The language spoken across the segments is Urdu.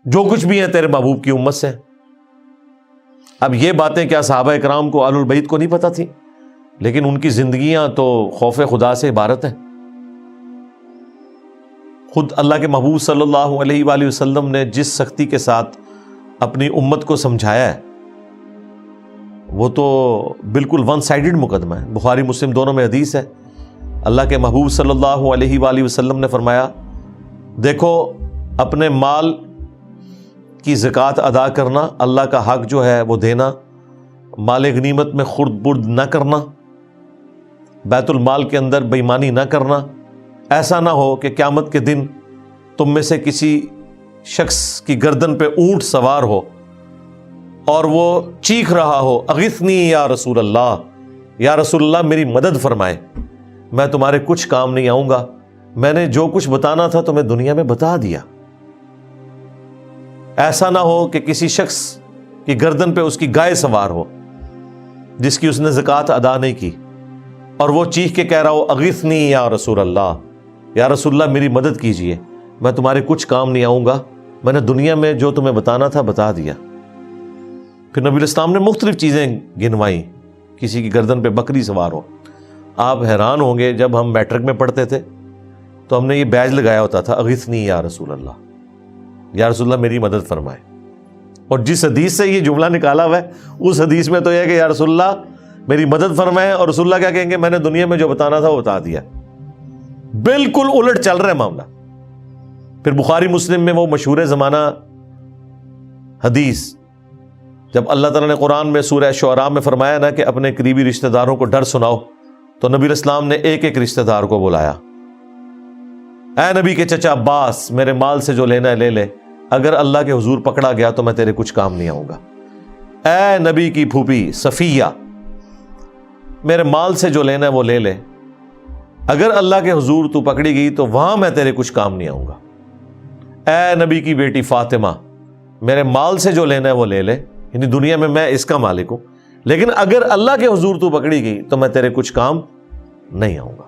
جو کچھ بھی ہیں تیرے محبوب کی امت سے ہیں۔ اب یہ باتیں کیا صحابہ کرام کو، آل البیت کو نہیں پتہ تھی؟ لیکن ان کی زندگیاں تو خوف خدا سے عبارت ہیں۔ خود اللہ کے محبوب صلی اللہ علیہ وآلہ وسلم نے جس سختی کے ساتھ اپنی امت کو سمجھایا ہے وہ تو بالکل ون سائیڈڈ مقدمہ ہے۔ بخاری مسلم دونوں میں حدیث ہے، اللہ کے محبوب صلی اللہ علیہ وآلہ وسلم نے فرمایا، دیکھو اپنے مال کی زکوٰۃ ادا کرنا، اللہ کا حق جو ہے وہ دینا، مال غنیمت میں خرد برد نہ کرنا، بیت المال کے اندر بے ایمانی نہ کرنا۔ ایسا نہ ہو کہ قیامت کے دن تم میں سے کسی شخص کی گردن پہ اونٹ سوار ہو اور وہ چیخ رہا ہو، اغثنی یا رسول اللہ، یا رسول اللہ میری مدد فرمائے، میں تمہارے کچھ کام نہیں آؤں گا، میں نے جو کچھ بتانا تھا تمہیں دنیا میں بتا دیا۔ ایسا نہ ہو کہ کسی شخص کی گردن پہ اس کی گائے سوار ہو جس کی اس نے زکوٰۃ ادا نہیں کی، اور وہ چیخ کے کہہ رہا ہو، اغثنی یا رسول اللہ، یا رسول اللہ میری مدد کیجئے، میں تمہارے کچھ کام نہیں آؤں گا، میں نے دنیا میں جو تمہیں بتانا تھا بتا دیا۔ پھر نبی الاسلام نے مختلف چیزیں گنوائیں، کسی کی گردن پہ بکری سوار ہو۔ آپ حیران ہوں گے، جب ہم میٹرک میں پڑھتے تھے تو ہم نے یہ بیج لگایا ہوتا تھا، اغثنی یا رسول اللہ، یا رسول اللہ میری مدد فرمائے۔ اور جس حدیث سے یہ جملہ نکالا ہوا ہے اس حدیث میں تو یہ ہے کہ یا رسول اللہ میری مدد فرمائے، اور رسول اللہ کیا کہیں گے، میں نے دنیا میں جو بتانا تھا وہ بتا دیا۔ بالکل الٹ چل رہا ہے معاملہ۔ پھر بخاری مسلم میں وہ مشہور زمانہ حدیث، جب اللہ تعالیٰ نے قرآن میں سورہ شعراء میں فرمایا نا کہ اپنے قریبی رشتہ داروں کو ڈر سناؤ، تو نبی اسلام نے ایک ایک رشتہ دار کو بلایا، اے نبی کے چچا عباس، میرے مال سے جو لینا ہے لے لے، اگر اللہ کے حضور پکڑا گیا تو میں تیرے کچھ کام نہیں آؤں گا۔ اے نبی کی پھوپھی صفیہ، میرے مال سے جو لینا ہے وہ لے لے، اگر اللہ کے حضور تو پکڑی گئی تو وہاں میں تیرے کچھ کام نہیں آؤں گا۔ اے نبی کی بیٹی فاطمہ، میرے مال سے جو لینا ہے وہ لے لے، یعنی دنیا میں اس کا مالک ہوں، لیکن اگر اللہ کے حضور تو پکڑی گئی تو میں تیرے کچھ کام نہیں آؤں گا۔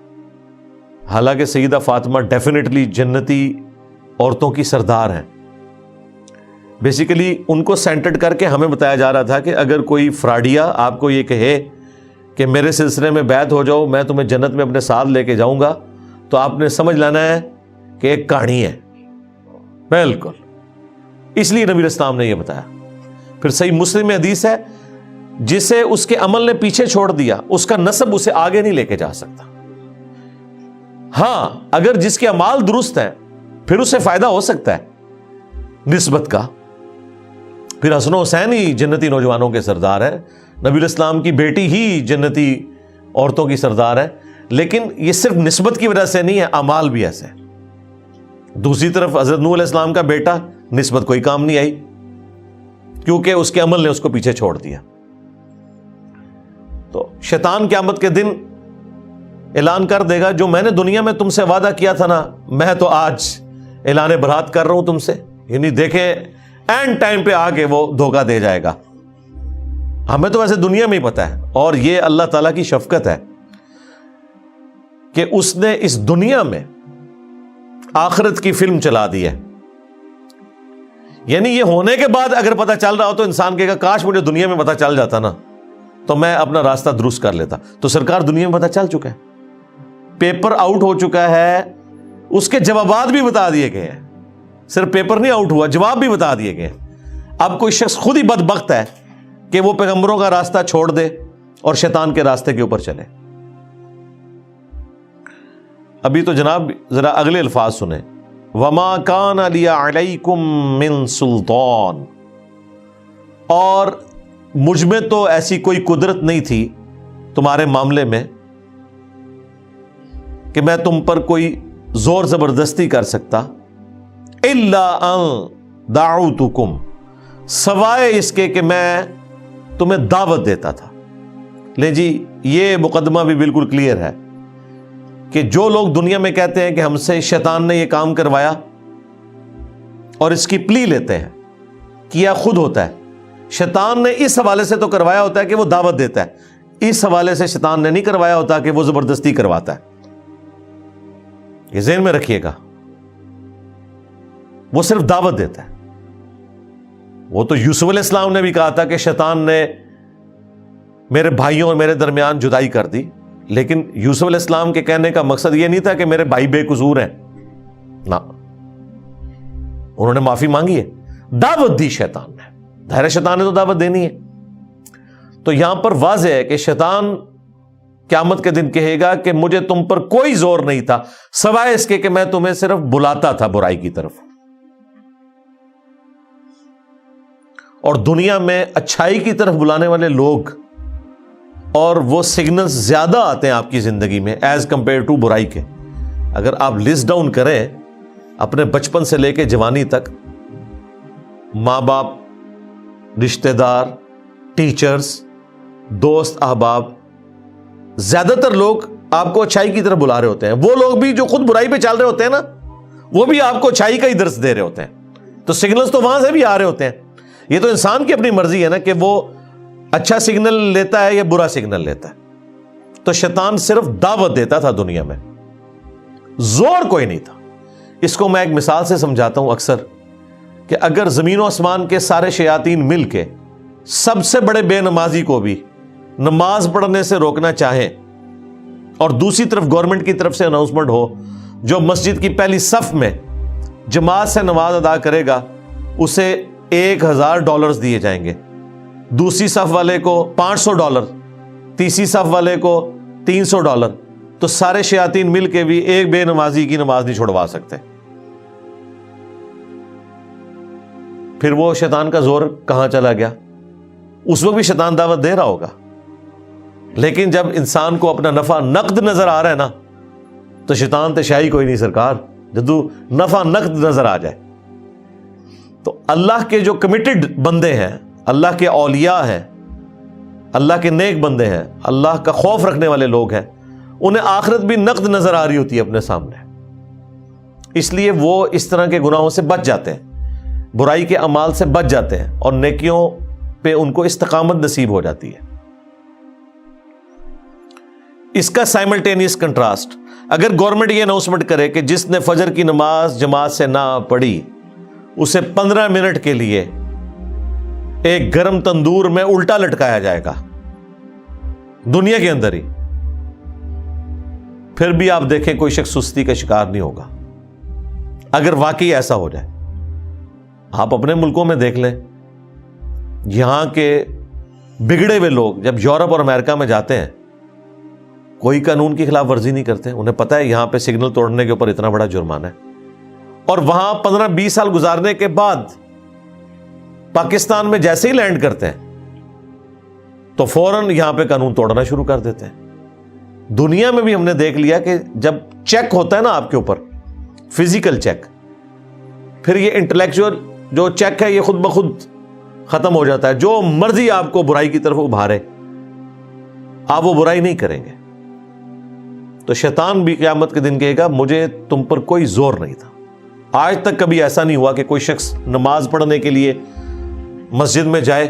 حالانکہ سیدہ فاطمہ ڈیفینیٹلی جنتی عورتوں کی سردار ہیں۔ بیسیکلی ان کو سینٹرڈ کر کے ہمیں بتایا جا رہا تھا کہ اگر کوئی فراڈیا آپ کو یہ کہے کہ میرے سلسلے میں بیعت ہو جاؤ، میں تمہیں جنت میں اپنے ساتھ لے کے جاؤں گا، تو آپ نے سمجھ لینا ہے کہ ایک کہانی ہے۔ بالکل، اس لیے نبی اسلام نے یہ بتایا۔ پھر صحیح مسلم میں حدیث ہے، جسے اس کے عمل نے پیچھے چھوڑ دیا اس کا نسب اسے آگے نہیں لے کے جا سکتا۔ ہاں، اگر جس کے اعمال درست ہیں پھر اسے فائدہ ہو سکتا ہے نسبت کا۔ پھر حسن و حسین ہی جنتی نوجوانوں کے سردار ہیں، نبی الاسلام کی بیٹی ہی جنتی عورتوں کی سردار ہے، لیکن یہ صرف نسبت کی وجہ سے نہیں ہے، اعمال بھی ایسے ہیں۔ دوسری طرف حضرت نوح علیہ السلام کا بیٹا، نسبت کوئی کام نہیں آئی کیونکہ اس کے عمل نے اس کو پیچھے چھوڑ دیا۔ تو شیطان قیامت کے دن اعلان کر دے گا، جو میں نے دنیا میں تم سے وعدہ کیا تھا نا، میں تو آج اعلان برات کر رہا ہوں تم سے، یعنی دیکھیں اینڈ ٹائم پہ آ کے وہ دھوکہ دے جائے گا۔ ہمیں تو ویسے دنیا میں ہی پتا ہے، اور یہ اللہ تعالیٰ کی شفقت ہے کہ اس نے اس دنیا میں آخرت کی فلم چلا دی ہے۔ یعنی یہ ہونے کے بعد اگر پتہ چل رہا ہو تو انسان کہے گا کاش مجھے دنیا میں پتہ چل جاتا نا، تو میں اپنا راستہ درست کر لیتا۔ تو سرکار دنیا میں پتہ چل چکا ہے، پیپر آؤٹ ہو چکا ہے، اس کے جوابات بھی بتا دیے گئے ہیں، صرف پیپر نہیں آؤٹ ہوا، جواب بھی بتا دیے گئے ہیں۔ اب کوئی شخص خود ہی بدبخت ہے کہ وہ پیغمبروں کا راستہ چھوڑ دے اور شیطان کے راستے کے اوپر چلے۔ ابھی تو جناب ذرا اگلے الفاظ سنیں، وَمَا كَانَ لِيَ عَلَيْكُم مِّن سُلْطَان، اور مجھ میں تو ایسی کوئی قدرت نہیں تھی تمہارے معاملے میں کہ میں تم پر کوئی زور زبردستی کر سکتا، إِلَّا أَن دَعَوْتُكُمْ، سوائے اس کے کہ میں تمہیں دعوت دیتا تھا۔ لے جی، یہ مقدمہ بھی بالکل کلیئر ہے کہ جو لوگ دنیا میں کہتے ہیں کہ ہم سے شیطان نے یہ کام کروایا اور اس کی پلی لیتے ہیں، کیا خود ہوتا ہے، شیطان نے اس حوالے سے تو کروایا ہوتا ہے کہ وہ دعوت دیتا ہے، اس حوالے سے شیطان نے نہیں کروایا ہوتا کہ وہ زبردستی کرواتا ہے۔ یہ ذہن میں رکھیے گا، وہ صرف دعوت دیتا ہے۔ وہ تو یوسف علیہ السلام نے بھی کہا تھا کہ شیطان نے میرے بھائیوں اور میرے درمیان جدائی کر دی، لیکن یوسف علیہ السلام کے کہنے کا مقصد یہ نہیں تھا کہ میرے بھائی بے قصور ہیں، نہ، انہوں نے معافی مانگی ہے، دعوت دی شیطان نے، ظاہر شیطان نے تو دعوت دینی ہے۔ تو یہاں پر واضح ہے کہ شیطان قیامت کے دن کہے گا کہ مجھے تم پر کوئی زور نہیں تھا سوائے اس کے کہ میں تمہیں صرف بلاتا تھا برائی کی طرف، اور دنیا میں اچھائی کی طرف بلانے والے لوگ اور وہ سگنلز زیادہ آتے ہیں آپ کی زندگی میں ایز کمپیئر ٹو برائی کے۔ اگر آپ لسٹ ڈاؤن کریں اپنے بچپن سے لے کے جوانی تک، ماں باپ، رشتہ دار، ٹیچرز، دوست، احباب، زیادہ تر لوگ آپ کو اچھائی کی طرف بلا رہے ہوتے ہیں۔ وہ لوگ بھی جو خود برائی پہ چل رہے ہوتے ہیں نا، وہ بھی آپ کو اچھائی کا ہی درس دے رہے ہوتے ہیں۔ تو سگنلز تو وہاں سے بھی آ رہے ہوتے ہیں۔ یہ تو انسان کی اپنی مرضی ہے نا کہ وہ اچھا سگنل لیتا ہے یا برا سگنل لیتا ہے۔ تو شیطان صرف دعوت دیتا تھا دنیا میں، زور کوئی نہیں تھا۔ اس کو میں ایک مثال سے سمجھاتا ہوں اکثر، کہ اگر زمین و آسمان کے سارے شیاطین مل کے سب سے بڑے بے نمازی کو بھی نماز پڑھنے سے روکنا چاہیں، اور دوسری طرف گورنمنٹ کی طرف سے اناؤنسمنٹ ہو جو مسجد کی پہلی صف میں جماعت سے نماز ادا کرے گا اسے $1000 دیے جائیں گے، دوسری صف والے کو $500، تیسری صف والے کو $300، تو سارے شیاطین مل کے بھی ایک بے نمازی کی نماز نہیں چھڑوا سکتے۔ پھر وہ شیطان کا زور کہاں چلا گیا؟ اس وقت بھی شیطان دعوت دے رہا ہوگا، لیکن جب انسان کو اپنا نفع نقد نظر آ رہا ہے نا، تو شیطان تے شاہی کوئی نہیں سرکار، جدو نفع نقد نظر آ جائے۔ تو اللہ کے جو کمیٹڈ بندے ہیں، اللہ کے اولیاء ہیں، اللہ کے نیک بندے ہیں، اللہ کا خوف رکھنے والے لوگ ہیں، انہیں آخرت بھی نقد نظر آ رہی ہوتی ہے اپنے سامنے، اس لیے وہ اس طرح کے گناہوں سے بچ جاتے ہیں، برائی کے اعمال سے بچ جاتے ہیں، اور نیکیوں پہ ان کو استقامت نصیب ہو جاتی ہے۔ اس کا سائملٹینیس کنٹراسٹ، اگر گورنمنٹ یہ اناؤنسمنٹ کرے کہ جس نے فجر کی نماز جماعت سے نہ پڑھی اسے 15 منٹ کے لیے ایک گرم تندور میں الٹا لٹکایا جائے گا دنیا کے اندر ہی، پھر بھی آپ دیکھیں کوئی شخص سستی کا شکار نہیں ہوگا۔ اگر واقعی ایسا ہو جائے، آپ اپنے ملکوں میں دیکھ لیں، یہاں کے بگڑے ہوئے لوگ جب یورپ اور امریکہ میں جاتے ہیں کوئی قانون کی خلاف ورزی نہیں کرتے، انہیں پتہ ہے یہاں پہ سگنل توڑنے کے اوپر اتنا بڑا جرمانہ ہے، اور وہاں 15-20 سال گزارنے کے بعد پاکستان میں جیسے ہی لینڈ کرتے ہیں تو فوراً یہاں پہ قانون توڑنا شروع کر دیتے ہیں۔ دنیا میں بھی ہم نے دیکھ لیا کہ جب چیک ہوتا ہے نا آپ کے اوپر، فزیکل چیک، پھر یہ انٹلیکچوئل جو چیک ہے یہ خود بخود ختم ہو جاتا ہے۔ جو مرضی آپ کو برائی کی طرف ابھارے، آپ وہ برائی نہیں کریں گے۔ تو شیطان بھی قیامت کے دن کہے گا مجھے تم پر کوئی زور نہیں تھا۔ آج تک کبھی ایسا نہیں ہوا کہ کوئی شخص نماز پڑھنے کے لیے مسجد میں جائے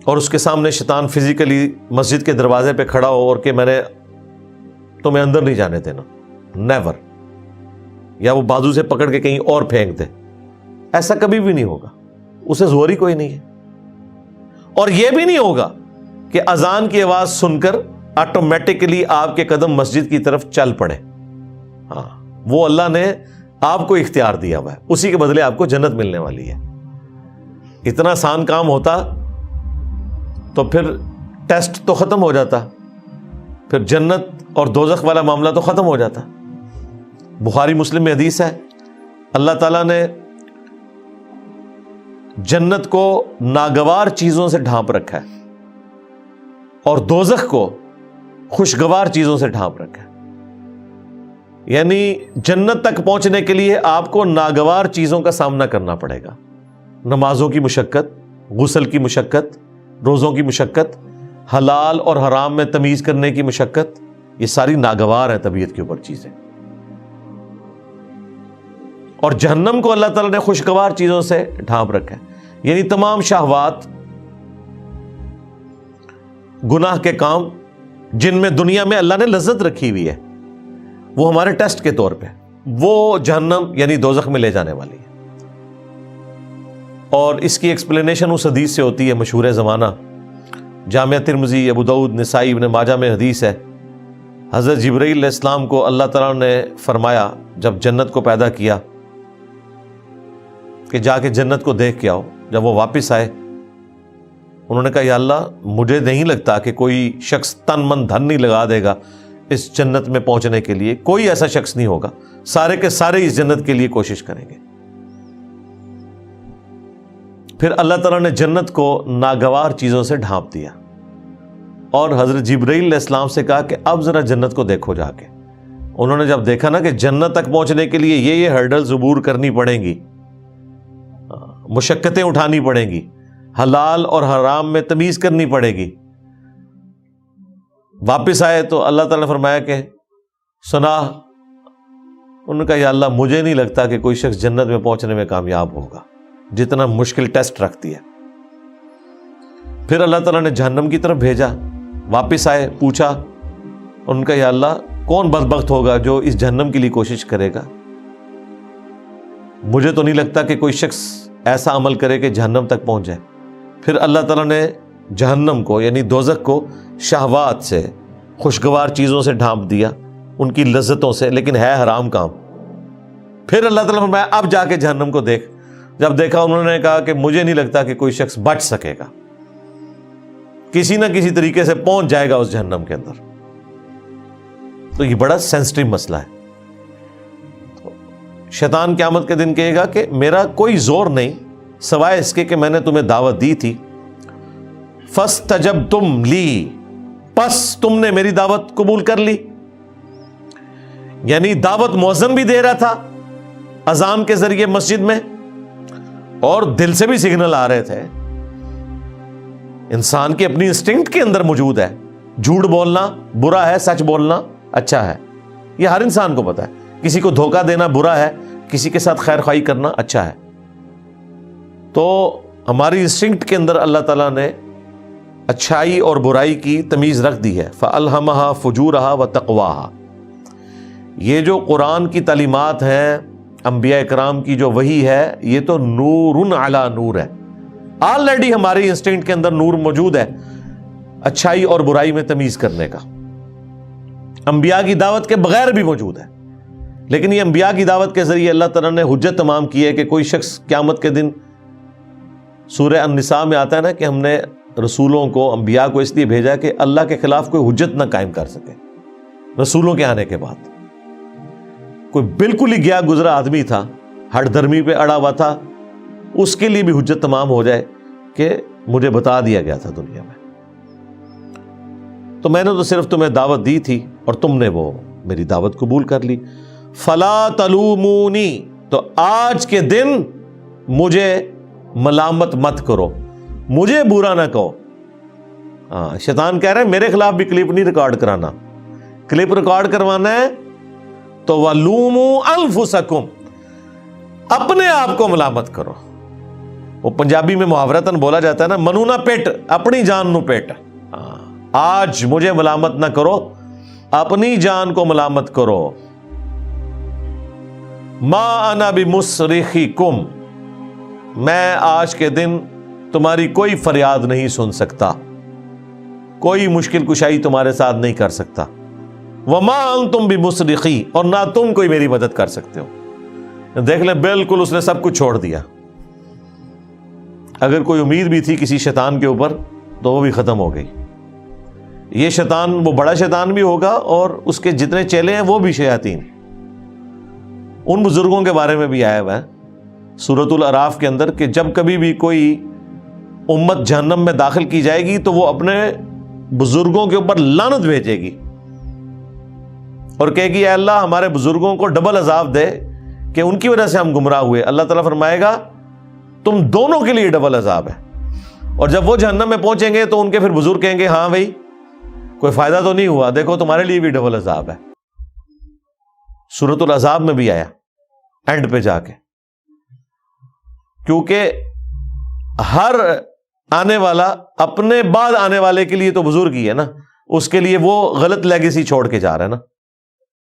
اور اس کے سامنے شیطان فزیکلی مسجد کے دروازے پہ کھڑا ہو اور کہ میں نے تمہیں اندر نہیں جانے دینا، نیور، یا وہ بازو سے پکڑ کے کہیں اور پھینک دے، ایسا کبھی بھی نہیں ہوگا، اسے زور ہی کوئی نہیں ہے۔ اور یہ بھی نہیں ہوگا کہ اذان کی آواز سن کر آٹومیٹکلی آپ کے قدم مسجد کی طرف چل پڑے۔ ہاں، وہ اللہ نے آپ کو اختیار دیا ہوا ہے، اسی کے بدلے آپ کو جنت ملنے والی ہے۔ اتنا آسان کام ہوتا تو پھر ٹیسٹ تو ختم ہو جاتا، پھر جنت اور دوزخ والا معاملہ تو ختم ہو جاتا۔ بخاری مسلم میں حدیث ہے، اللہ تعالیٰ نے جنت کو ناگوار چیزوں سے ڈھانپ رکھا ہے اور دوزخ کو خوشگوار چیزوں سے ڈھانپ رکھا ہے۔ یعنی جنت تک پہنچنے کے لیے آپ کو ناگوار چیزوں کا سامنا کرنا پڑے گا، نمازوں کی مشقت، غسل کی مشقت، روزوں کی مشقت، حلال اور حرام میں تمیز کرنے کی مشقت، یہ ساری ناگوار ہیں طبیعت کے اوپر چیزیں۔ اور جہنم کو اللہ تعالیٰ نے خوشگوار چیزوں سے ڈھانپ رکھا ہے، یعنی تمام شہوات، گناہ کے کام جن میں دنیا میں اللہ نے لذت رکھی ہوئی ہے، وہ ہمارے ٹیسٹ کے طور پہ وہ جہنم یعنی دوزخ میں لے جانے والی ہے۔ اور اس کی ایکسپلینیشن اس حدیث سے ہوتی ہے مشہور زمانہ، جامعہ ترمذی، ابو داؤد، نسائی، ابن ماجہ میں حدیث ہے۔ حضرت جبرائیل علیہ السلام کو اللہ تعالیٰ نے فرمایا جب جنت کو پیدا کیا کہ جا کے جنت کو دیکھ کے آؤ۔ جب وہ واپس آئے انہوں نے کہا یا اللہ مجھے نہیں لگتا کہ کوئی شخص تن من دھن نہیں لگا دے گا اس جنت میں پہنچنے کے لیے، کوئی ایسا شخص نہیں ہوگا، سارے کے سارے اس جنت کے لیے کوشش کریں گے۔ پھر اللہ تعالیٰ نے جنت کو ناگوار چیزوں سے ڈھانپ دیا اور حضرت جبرائیل علیہ السلام سے کہا کہ اب ذرا جنت کو دیکھو جا کے۔ انہوں نے جب دیکھا نا کہ جنت تک پہنچنے کے لیے یہ ہرڈلز عبور کرنی پڑیں گی، مشقتیں اٹھانی پڑیں گی، حلال اور حرام میں تمیز کرنی پڑے گی، واپس آئے تو اللہ تعالیٰ نے فرمایا کہ سنا۔ انہوں نے کہا یا اللہ مجھے نہیں لگتا کہ کوئی شخص جنت میں پہنچنے میں کامیاب ہوگا، جتنا مشکل ٹیسٹ رکھتی ہے۔ پھر اللہ تعالیٰ نے جہنم کی طرف بھیجا، واپس آئے، پوچھا، ان کا یا اللہ کون بدبخت ہوگا جو اس جہنم کے لیے کوشش کرے گا؟ مجھے تو نہیں لگتا کہ کوئی شخص ایسا عمل کرے کہ جہنم تک پہنچ جائے۔ پھر اللہ تعالیٰ نے جہنم کو یعنی دوزخ کو شہوات سے، خوشگوار چیزوں سے ڈھانپ دیا، ان کی لذتوں سے، لیکن ہے حرام کام۔ پھر اللہ تعالیٰ نے فرمایا اب جا کے جہنم کو دیکھ۔ جب دیکھا انہوں نے کہا کہ مجھے نہیں لگتا کہ کوئی شخص بچ سکے گا، کسی نہ کسی طریقے سے پہنچ جائے گا اس جہنم کے اندر۔ تو یہ بڑا سینسٹیو مسئلہ ہے۔ شیطان قیامت کے دن کہے گا کہ میرا کوئی زور نہیں سوائے اس کے کہ میں نے تمہیں دعوت دی تھی، فاستجبتم لی، پس تم نے میری دعوت قبول کر لی۔ یعنی دعوت مؤذن بھی دے رہا تھا اذان کے ذریعے مسجد میں، اور دل سے بھی سگنل آ رہے تھے۔ انسان کی اپنی انسٹنکٹ کے اندر موجود ہے، جھوٹ بولنا برا ہے، سچ بولنا اچھا ہے، یہ ہر انسان کو پتا ہے۔ کسی کو دھوکہ دینا برا ہے، کسی کے ساتھ خیر خواہی کرنا اچھا ہے۔ تو ہماری انسٹنکٹ کے اندر اللہ تعالیٰ نے اچھائی اور برائی کی تمیز رکھ دی ہے۔ فَأَلْهَمَهَا فُجُورَهَا وَتَقْوَاهَا۔ یہ جو قرآن کی تعلیمات ہیں، انبیاء اکرام کی جو وحی ہے، یہ تو نور علی نور ہے۔ آلریڈی ہماری انسٹنکٹ کے اندر نور موجود ہے اچھائی اور برائی میں تمیز کرنے کا، انبیاء کی دعوت کے بغیر بھی موجود ہے۔ لیکن یہ انبیاء کی دعوت کے ذریعے اللہ تعالیٰ نے حجت تمام کی ہے کہ کوئی شخص قیامت کے دن، سورہ النساء میں آتا ہے نا کہ ہم نے رسولوں کو، انبیاء کو اس لیے بھیجا کہ اللہ کے خلاف کوئی حجت نہ قائم کر سکے۔ رسولوں کے آنے کے بعد کوئی بالکل ہی گیا گزرا آدمی تھا، ہٹ دھرمی پہ اڑا ہوا تھا، اس کے لیے بھی حجت تمام ہو جائے کہ مجھے بتا دیا گیا تھا دنیا میں، تو میں نے تو صرف تمہیں دعوت دی تھی اور تم نے وہ میری دعوت قبول کر لی۔ فلا تلومونی، تو آج کے دن مجھے ملامت مت کرو، مجھے برا نہ کہو۔ شیطان کہہ رہے ہیں میرے خلاف بھی کلپ نہیں ریکارڈ کرانا، کلپ ریکارڈ کروانا ہے تو وَلُومُوا أَنفُسَكُمْ، اپنے آپ کو ملامت کرو۔ وہ پنجابی میں محاورتاً بولا جاتا ہے نا، منو نہ پیٹ، اپنی جان نو پیٹ۔ آج مجھے ملامت نہ کرو، اپنی جان کو ملامت کرو۔ ما انا بمصرخکم، میں آج کے دن تمہاری کوئی فریاد نہیں سن سکتا، کوئی مشکل کشائی تمہارے ساتھ نہیں کر سکتا۔ وما انتم بمصرخی، اور نہ تم کوئی میری مدد کر سکتے ہو۔ دیکھ لیں بالکل اس نے سب کچھ چھوڑ دیا۔ اگر کوئی امید بھی تھی کسی شیطان کے اوپر تو وہ بھی ختم ہو گئی۔ یہ شیطان وہ بڑا شیطان بھی ہوگا اور اس کے جتنے چیلے ہیں وہ بھی شیاطین۔ ان بزرگوں کے بارے میں بھی آیا ہوا ہے سورۃ الاعراف کے اندر کہ جب کبھی بھی کوئی امت جہنم میں داخل کی جائے گی تو وہ اپنے بزرگوں کے اوپر لعنت بھیجے گی اور کہے گی اے اللہ ہمارے بزرگوں کو ڈبل عذاب دے کہ ان کی وجہ سے ہم گمراہ ہوئے۔ اللہ تعالیٰ فرمائے گا تم دونوں کے لیے ڈبل عذاب ہے۔ اور جب وہ جہنم میں پہنچیں گے تو ان کے پھر بزرگ کہیں گے ہاں بھائی کوئی فائدہ تو نہیں ہوا، دیکھو تمہارے لیے بھی ڈبل عذاب ہے۔ سورۃ العذاب میں بھی آیا اینڈ پہ جا کے، کیونکہ ہر آنے والا اپنے بعد آنے والے کے لیے تو بزرگ ہی ہے نا، اس کے لیے وہ غلط لیگیسی چھوڑ کے جا رہا ہے نا۔